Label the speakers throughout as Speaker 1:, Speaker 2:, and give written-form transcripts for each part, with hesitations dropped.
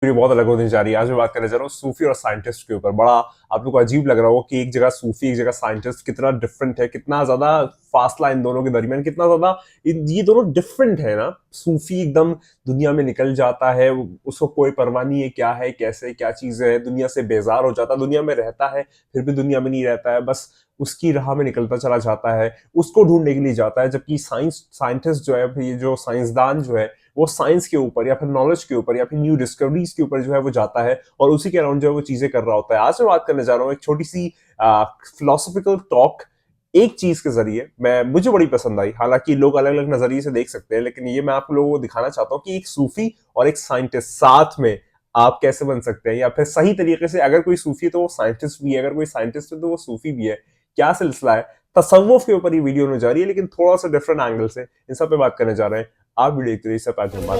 Speaker 1: Video बहुत अलग होने जा रही है। आज मैं बात करने जा रहा हूँ सूफी और साइंटिस्ट के ऊपर। बड़ा आप लोग को अजीब लग रहा हो कि एक जगह सूफी एक जगह साइंटिस्ट, कितना डिफरेंट है, कितना ज्यादा फासला इन दोनों के दरमियान, कितना ज्यादा ये दोनों डिफरेंट है ना। सूफी एकदम दुनिया में निकल जाता है, उसको कोई परवाह नहीं है क्या है कैसे क्या चीज है, दुनिया से बेजार हो जाता है, दुनिया में रहता है फिर भी दुनिया में नहीं रहता है, बस उसकी राह में निकलता चला जाता है, उसको ढूंढने के लिए जाता है। जबकि साइंटिस्ट जो है, ये जो साइंसदान जो है, वो साइंस के ऊपर या फिर नॉलेज के ऊपर या फिर न्यू डिस्कवरीज के ऊपर जो है वो जाता है और उसी के अराउंड जो है वो चीजें कर रहा होता है। आज मैं बात करने जा रहा हूँ एक छोटी सी फिलोसफिकल टॉक, एक चीज के जरिए मुझे बड़ी पसंद आई। हालांकि लोग अलग अलग नजरिए से देख सकते हैं, लेकिन ये मैं आप लोगों को दिखाना चाहता हूँ कि एक सूफी और एक साइंटिस्ट साथ में आप कैसे बन सकते हैं, या फिर सही तरीके से अगर कोई सूफी है तो वो साइंटिस्ट भी है, अगर कोई साइंटिस्ट है तो वो सूफी भी है। क्या सिलसिला है, तसव्वुफ के ऊपर ये वीडियो होने जा रही है, लेकिन थोड़ा सा डिफरेंट एंगल से इन सब पे बात करने जा रहे हैं। आप वीडियो देखते रहिए, सब आज हम बात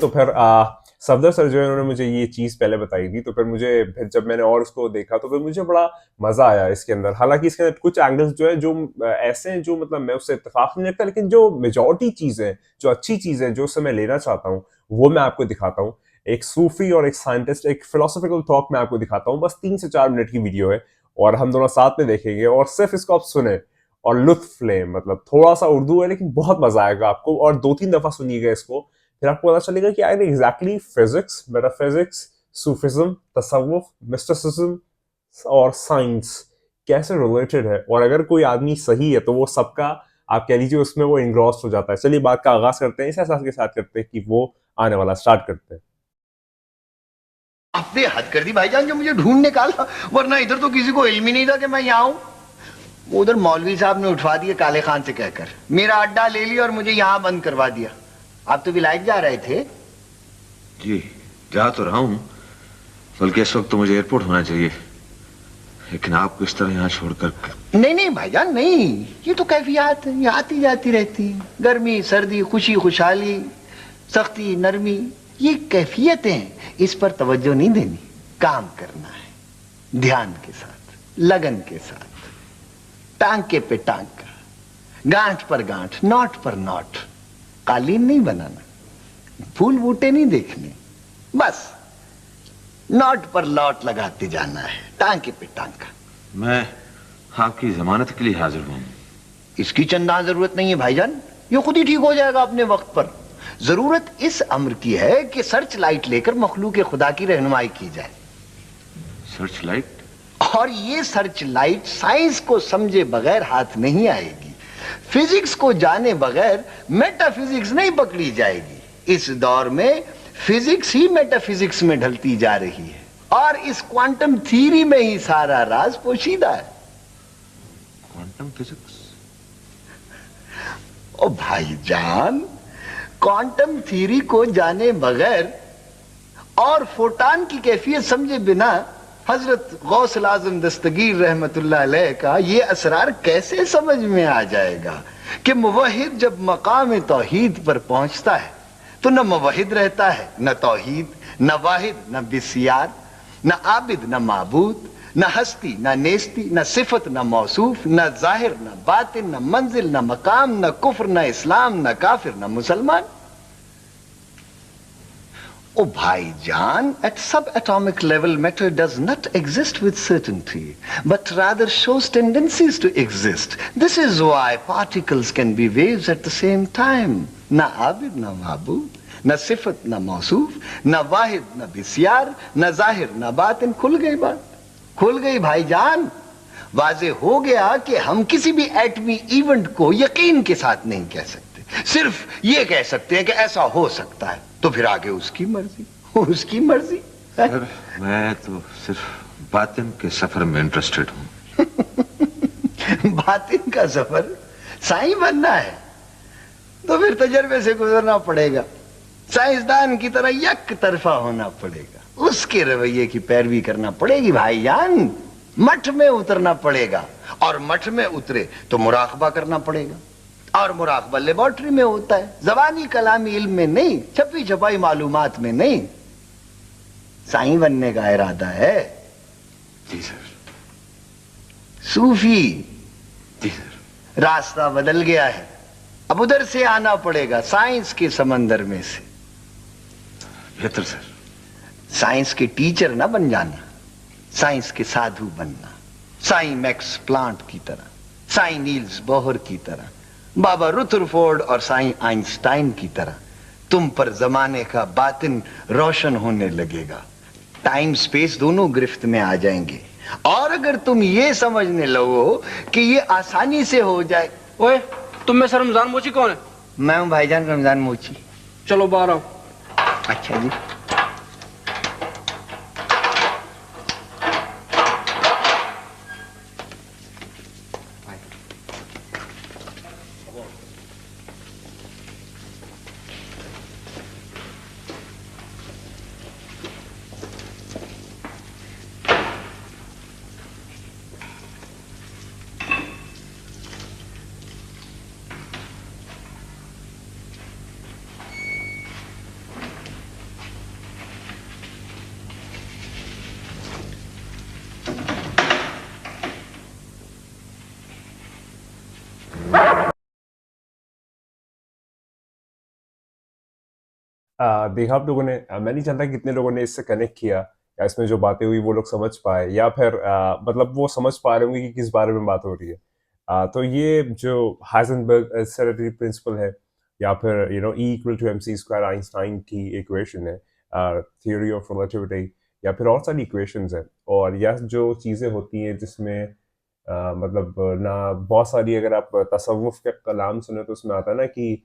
Speaker 1: तो फिर सफदर सर जो है उन्होंने मुझे ये चीज पहले बताई थी, तो फिर मुझे फिर जब मैंने और उसको देखा तो फिर मुझे बड़ा मजा आया इसके अंदर। हालांकि इसके अंदर कुछ एंगल्स जो है जो ऐसे हैं जो मतलब मैं उससे इत्तेफाक नहीं रखता, लेकिन जो मेजॉरिटी चीजें हैं, जो अच्छी चीजें हैं, जो उससे मैं लेना चाहता हूँ वो मैं आपको दिखाता हूँ। एक सूफी और एक साइंटिस्ट, एक फिलोसफिकल टॉक मैं आपको दिखाता हूँ। बस 3 से 4 मिनट की वीडियो है और हम दोनों साथ में देखेंगे और सिर्फ इसको आप सुने और लुत्फ लें। मतलब थोड़ा सा उर्दू है लेकिन बहुत मजा आएगा आपको, और 2-3 दफा सुनिएगा इसको, फिर आपको पता चलेगा कि आखिर एग्जैक्टली फिजिक्स, मेटाफिजिक्स, सूफिज्म, तसव्वुफ, मिस्टिसिज्म और साइंस कैसे रिलेटेड है। और अगर कोई आदमी सही है तो वो सबका आप कह लीजिए उसमें वो इंग्रॉस्ड हो जाता है। चलिए बात का आगाज करते हैं, इस एहसास के साथ करते हैं कि वो आने वाला स्टार्ट करते हैं।
Speaker 2: आपने हद कर दी भाईजान, जो मुझे ढूंढ निकाला, वरना इधर तो किसी को इल्म ही नहीं था कि मैं यहाँ हूं। वो उधर मौलवी साहब ने उठवा दिए काले खान से कहकर, मेरा अड्डा ले लिया और मुझे यहाँ बंद करवा दिया। आप तो विलायत जा रहे थे।
Speaker 3: जी जा तो रहा हूं, बल्कि इस वक्त तो मुझे एयरपोर्ट होना चाहिए, लेकिन आपको इस तरह यहाँ छोड़कर।
Speaker 2: नहीं नहीं भाईजान नहीं, ये तो कैफियत है, ये आती जाती रहती है। गर्मी सर्दी, खुशी खुशहाली, सख्ती नरमी, ये कैफियतें हैं, इस पर तवज्जो नहीं देनी। काम करना है ध्यान के साथ, लगन के साथ, टांके पे टांका, गांठ पर गांठ, नॉट पर नॉट। कालीन नहीं बनाना, फूल बूटे नहीं देखने, बस नॉट पर लॉट लगाते जाना है, टांके पे टांका।
Speaker 3: मैं आपकी जमानत के लिए हाजिर हूं।
Speaker 2: इसकी चंदा जरूरत नहीं है भाईजान, ये खुद ही ठीक हो जाएगा अपने वक्त पर। जरूरत इस अम्र की है कि सर्च लाइट लेकर मखलूक खुदा की रहनुमाई की जाए।
Speaker 3: Search light?
Speaker 2: और ये सर्च लाइट साइंस को समझे बगैर हाथ नहीं आएगी, फिजिक्स को जाने बगैर मेटाफिजिक्स नहीं पकड़ी जाएगी। इस दौर में फिजिक्स ही मेटाफिजिक्स में ढलती जा रही है और इस क्वांटम थ्योरी में ही सारा राज पोशीदा है।
Speaker 3: Quantum physics?
Speaker 2: ओ भाईजान, क्वांटम थ्योरी को जाने बगैर और फोटान की कैफियत समझे बिना हजरत गौसल आजम दस्तगीर रहमतुल्लाह अलैह का ये असरार कैसे समझ में आ जाएगा कि मुवहिद जब मकाम तौहीद पर पहुंचता है तो न मुवहिद रहता है, न तौहीद, न वाहिद, न बिस्यार, न आबिद, न माबूद, न हस्ती, न नेस्ती, न सिफत, न मौसूफ, न जाहिर, न बातिन, न मंजिल, न मकाम, न कुफ्र, न इस्लाम, न काफिर, न मुसलमान। Oh भाईजान, at subatomic level matter does not exist with certainty, but rather shows tendencies to exist. This is why particles can be waves at the same time. Na abid, na mabud, na sifat, na mausuf, na wahid, na bisyar, na zahir, na batin। खुल गई बात, खुल गई भाईजान। वाजे हो गया कि हम किसी भी एटमी इवेंट को यकीन के साथ नहीं कह सकते, सिर्फ ये कह सकते हैं कि ऐसा हो सकता है, तो फिर आगे उसकी मर्जी, उसकी मर्जी।
Speaker 3: सर मैं तो सिर्फ बातिन के सफर में इंटरेस्टेड हूं।
Speaker 2: बातिन का सफर साईं बनना है तो फिर तजर्बे से गुजरना पड़ेगा, साइंसदान की तरह यक तरफा होना पड़ेगा, उसके रवैये की पैरवी करना पड़ेगी भाईजान। मठ में उतरना पड़ेगा और मठ में उतरे तो मुराकबा करना पड़ेगा। और मुराकबा लेबोरेटरी में होता है, जबानी कलामी इल्म में नहीं, छपी छपाई मालूमात में नहीं। साईं बनने का इरादा है?
Speaker 3: जी सर।
Speaker 2: सूफी।
Speaker 3: जी सर।
Speaker 2: रास्ता बदल गया है, अब उधर से आना पड़ेगा, साइंस के समंदर में से।
Speaker 3: बेहतर सर।
Speaker 2: साइंस के टीचर ना बन जाना, साइंस के साधु बनना। साईं मैक्स प्लांट की तरह, साईं नील्स बोहर की तरह, बाबा रुथरफोर्ड और साईं आइंस्टाइन की तरह तुम पर जमाने का बातिन रोशन होने लगेगा। टाइम स्पेस दोनों गिरफ्त में आ जाएंगे। और अगर तुम ये समझने लगो कि ये आसानी से हो जाए।
Speaker 4: ओए, तुम में से रमजान मोची कौन है?
Speaker 2: मैं हूं भाईजान रमजान मोची।
Speaker 4: चलो बाहर आओ।
Speaker 2: अच्छा जी।
Speaker 1: देखा आप लोगों ने, मैं नहीं जानता कितने लोगों ने इससे कनेक्ट किया या इसमें जो बातें हुई वो लोग समझ पाए, या फिर मतलब वो समझ पा रहे होंगे कि किस बारे में बात हो रही है। तो ये जो हाइजेनबर्ग हेरेडिटरी प्रिंसिपल है, या फिर E equal to M C square Einstein की इक्वेशन है, थियोरी ऑफ रिलेटिविटी, या फिर और सारी इक्वेशंस है। और यह जो चीज़ें होती हैं जिसमें मतलब ना बहुत सारी, अगर आप तसव्वुफ के कलाम सुने तो उसमें आता है ना कि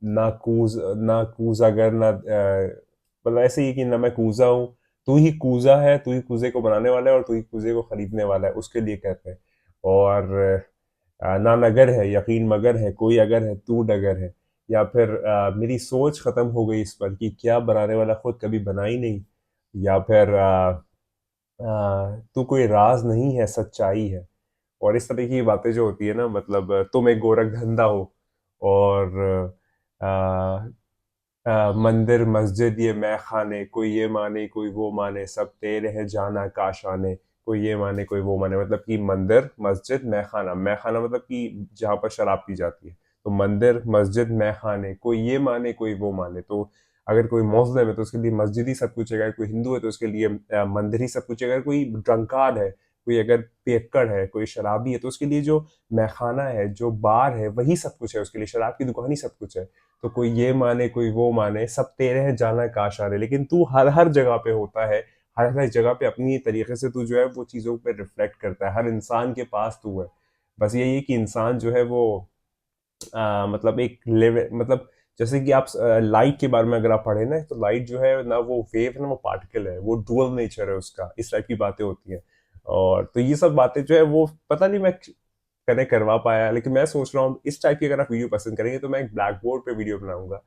Speaker 1: ना कूज अगर ना मतलब ऐसे ही कि ना मैं कूजा हूँ, तू ही कूजा है, तू ही कूजे को बनाने वाला है और तू ही कूजे को खरीदने वाला है, उसके लिए कहते हैं। और ना नगर है यकीन मगर है, कोई अगर है तू डगर है। या फिर मेरी सोच खत्म हो गई इस पर कि क्या बनाने वाला खुद कभी बना ही नहीं। या फिर तू कोई राज नहीं है सच्चाई है। और इस तरह की बातें जो होती है ना, मतलब तुम एक गोरख धंधा हो, और मंदिर मस्जिद ये मैं खाने, कोई ये माने कोई वो माने, सब तेरे हैं जाना काशाने, कोई ये माने कोई वो माने। मतलब कि मंदिर मस्जिद मैं खाना मतलब कि जहाँ पर शराब पी जाती है। तो मंदिर मस्जिद मैं खाने, कोई ये माने कोई वो माने। तो अगर कोई मुस्लिम है तो उसके लिए मस्जिद ही सब कुछ है, अगर कोई हिंदू है तो उसके लिए मंदिर ही सब कुछ है, अगर कोई ड्रंकार्ड है, कोई अगर पियक्कड़ है, कोई शराबी है, तो उसके लिए जो मैखाना है, जो बार है, वही सब कुछ है उसके लिए, शराब की दुकान ही सब कुछ है। तो कोई ये माने कोई वो माने, सब तेरे हैं जाना काशाने। लेकिन तू हर हर जगह पे होता है, हर हर जगह पे अपनी तरीके से तू जो है वो चीज़ों पे रिफ्लेक्ट करता है, हर इंसान के पास तू है। बस यही है कि इंसान जो है वो मतलब एक लेवल, मतलब जैसे कि आप लाइट के बारे में अगर आप पढ़े ना, तो लाइट जो है ना वो वेव है ना वो पार्टिकल है, वो डुअल नेचर है उसका, इस टाइप की बातें होती हैं। और तो ये सब बातें जो है वो पता नहीं मैं कनेक्ट करवा पाया, लेकिन मैं सोच रहा हूँ इस टाइप की अगर आप वीडियो पसंद करेंगे तो मैं एक ब्लैक बोर्ड पे वीडियो बनाऊंगा,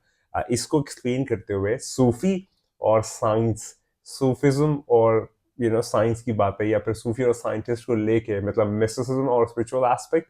Speaker 1: इसको एक्सप्लेन करते हुए सूफी और साइंस, सूफिज्म और साइंस की बातें, या फिर सूफी और साइंटिस्ट को लेके, मतलब मिस्टिसिज्म और स्पिरिचुअल एस्पेक्ट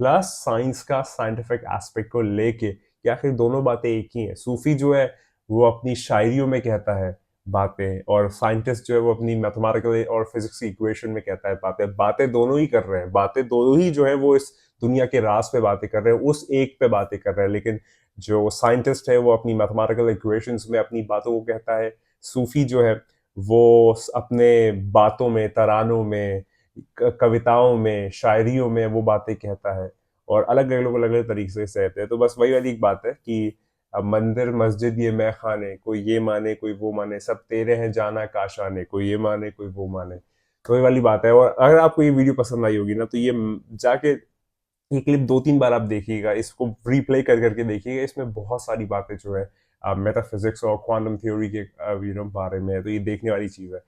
Speaker 1: प्लस साइंस का साइंटिफिक एस्पेक्ट को लेके, कि आखिर दोनों बातें एक ही हैं। सूफी जो है वो अपनी शायरियों में कहता है बातें, और साइंटिस्ट जो है वो अपनी मैथमेटिकल और फिजिक्स की इक्वेशन में कहता है बातें। बातें दोनों ही कर रहे हैं, बातें दोनों ही जो है वो इस दुनिया के राज पे बातें कर रहे हैं, उस एक पे बातें कर रहे हैं। लेकिन जो साइंटिस्ट है वो अपनी मैथमेटिकल इक्वेशंस में अपनी बातों को कहता है, सूफी जो है वो अपने बातों में, तरानों में, कविताओं में, शायरियों में वो बातें कहता है। और अलग अलग लोग अलग अलग तरीके से कहते हैं। तो बस वही वाली एक बात है कि अब मंदिर मस्जिद ये मैं खाने, कोई ये माने कोई वो माने, सब तेरे हैं जाना काशाने, कोई ये माने कोई वो माने। तो वही वाली बात है। और अगर आपको ये वीडियो पसंद आई होगी ना, तो ये जाके ये क्लिप 2-3 बार आप देखिएगा, इसको रिप्ले कर करके देखिएगा। इसमें बहुत सारी बातें जो है मेटाफिजिक्स और क्वांटम थ्योरी के बारे में है, तो ये देखने वाली चीज़ है।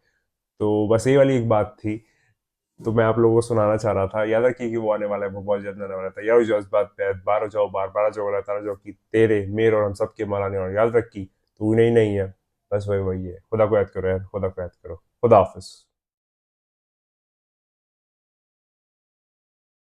Speaker 1: तो बस ये वाली एक बात थी, तो मैं आप लोगों को सुनाना चाह रहा था। याद रखिए कि वो आने वाला है, वो बहुत जल्द आने वाला था। यार जो इस बात पे बार हो जाओ, बार बार जाओ, तारा जाओ कि तेरे मेरे और हम सब के मराने वाले। याद रखी तू नहीं है, बस वही है। खुदा को याद करो यार, खुदा को याद करो। खुदा हाफिज।